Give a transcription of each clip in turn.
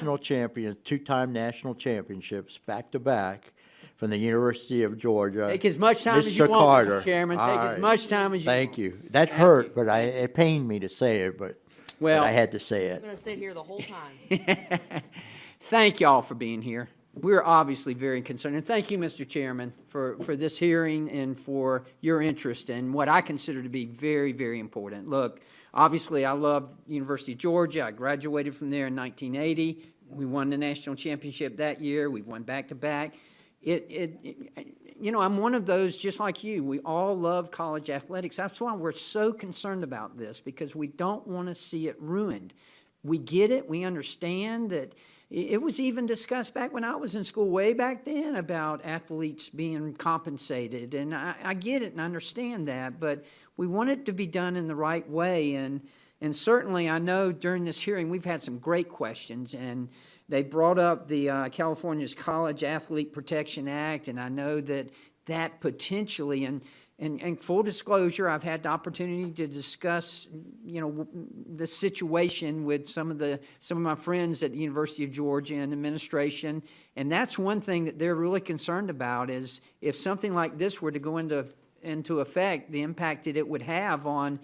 national champions, two-time national championships, back-to-back, from the University of Georgia. Take as much time as Mr. you want, Carter. Mr. Chairman. Take as much time as you want. Thank you. That hurt, but it pained me to say it, but Well, I had to say I'm it. going to sit here the whole time. thank y'all for being here. We're obviously very concerned. And thank you, Mr. Chairman, for this hearing and for your interest in what I consider to be very, very important. Look, obviously, I love the University of Georgia. I graduated from there in 1980. We won the national championship that year. We won back-to-back. I'm one of those, just like you. We all love college athletics. That's why we're so concerned about this, because we don't want to see it ruined. We get it. We understand that. It was even discussed back when I was in school, way back then, about athletes being compensated. And I get it and understand that, but we want it to be done in the right way. And certainly, I know during this hearing, we've had some great questions. And they brought up the California's College Athlete Protection Act, and I know that potentially, and full disclosure, I've had the opportunity to discuss, the situation with some of my friends at the University of Georgia and administration, and that's one thing that they're really concerned about, is if something like this were to go into effect, the impact that it would have on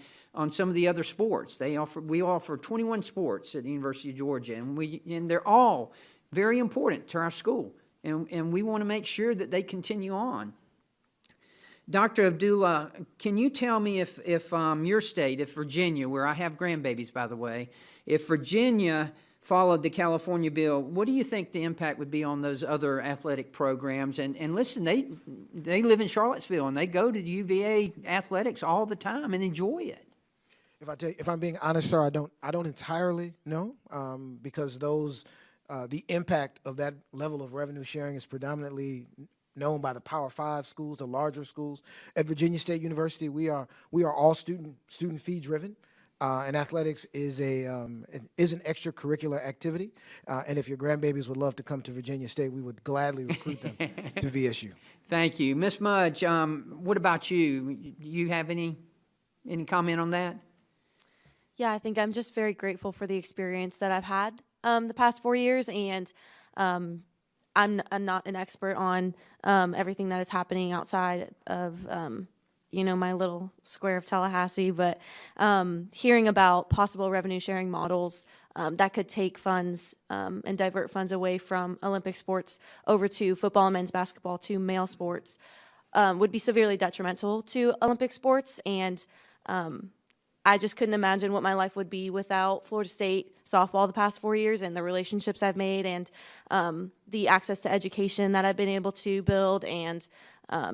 some of the other sports. We offer 21 sports at the University of Georgia, and they're all very important to our school, and we want to make sure that they continue on. Dr. Abdullah, can you tell me if your state, if Virginia, where I have grandbabies, by the way, if Virginia followed the California bill, what do you think the impact would be on those other athletic programs? And listen, they live in Charlottesville, and they go to UVA athletics all the time and enjoy it. If I'm being honest, sir, I don't entirely know, because the impact of that level of revenue sharing is predominantly known by the Power 5 schools, the larger schools. At Virginia State University, we are all student fee driven, and athletics is an extracurricular activity. And if your grandbabies would love to come to Virginia State, we would gladly recruit them to VSU. Thank you, Ms. Mudge. What about you? Do you have any comment on that? Yeah, I think I'm just very grateful for the experience that I've had the past 4 years, and I'm not an expert on everything that is happening outside of, my little square of Tallahassee, but hearing about possible revenue sharing models that could take funds and divert funds away from Olympic sports over to football and men's basketball, to male sports, would be severely detrimental to Olympic sports. And I just couldn't imagine what my life would be without Florida State softball the past 4 years, and the relationships I've made, and the access to education that I've been able to build, and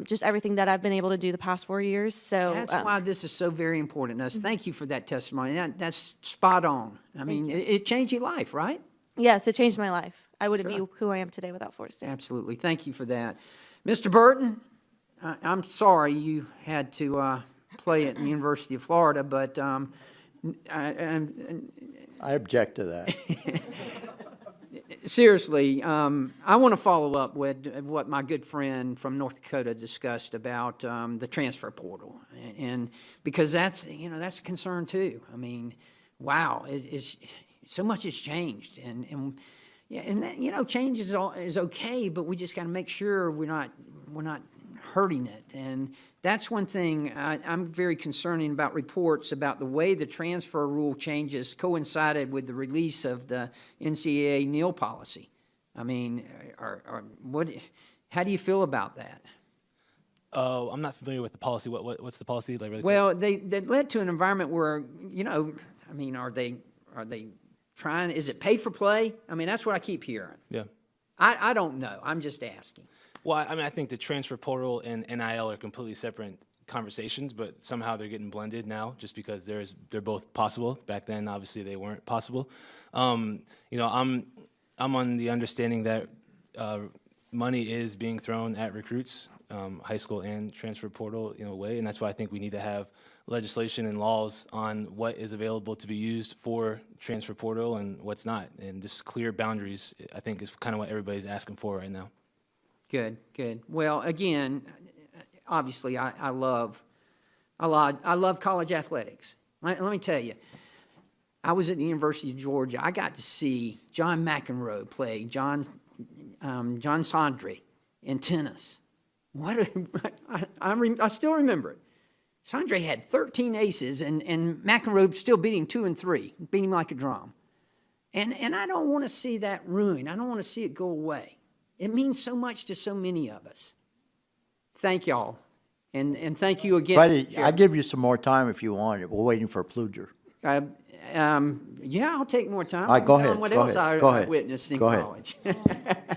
just everything that I've been able to do the past 4 years. So that's why this is so very important to us. Thank you for that testimony. That's spot on. I mean, it changed your life, right? Yes, it changed my life. I wouldn't be who I am today without Florida State. Absolutely. Thank you for that. Mr. Burton, I'm sorry you had to play at the University of Florida, but I object to that. seriously, I want to follow up with what my good friend from North Dakota discussed about the transfer portal, and because that's a concern too. I mean, wow, it's so much has changed, and that, change is okay, but we just got to make sure we're not hurting it. And that's one thing I'm very concerning about reports about the way the transfer rule changes coincided with the release of the NCAA NIL policy. I mean, how do you feel about that? Oh, I'm not familiar with the policy. What's the policy? Like, really well, they led to an environment where, I mean, are they trying, is it pay for play? I mean, that's what I keep hearing. Yeah. I don't know. I'm just asking. Well, I mean, I think the transfer portal and NIL are completely separate conversations, but somehow they're getting blended now just because they're both possible. Back then, obviously, they weren't possible. I'm on the understanding that money is being thrown at recruits, high school and transfer portal in a way, and that's why I think we need to have legislation and laws on what is available to be used for transfer portal and what's not, and just clear boundaries, I think, is kind of what everybody's asking for right now. Good. Well, again, obviously, I love college athletics. Let me tell you, I was at the University of Georgia. I got to see John McEnroe play John Sondry in tennis. I still remember it. Sondre had 13 aces, and McEnroe still beat him 2 and 3, beat him like a drum. And I don't want to see that ruined. I don't want to see it go away. It means so much to so many of us. Thank y'all, and thank you again. Buddy, I'll give you some more time if you want. We're waiting for Pluger. Yeah, I'll take more time. All right, go I'm telling ahead, what go else ahead, go I ahead, witnessed in go ahead. college.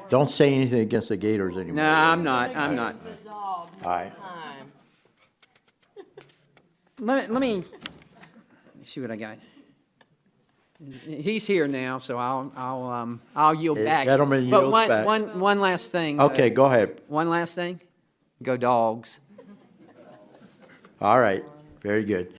Don't say anything against the Gators anymore. No, I'm not. All right. Let me see what I got. He's here now, so I'll yield back. Gentleman But yields back. one last thing. Okay, go ahead. One last thing. Go Dogs. All right, very good.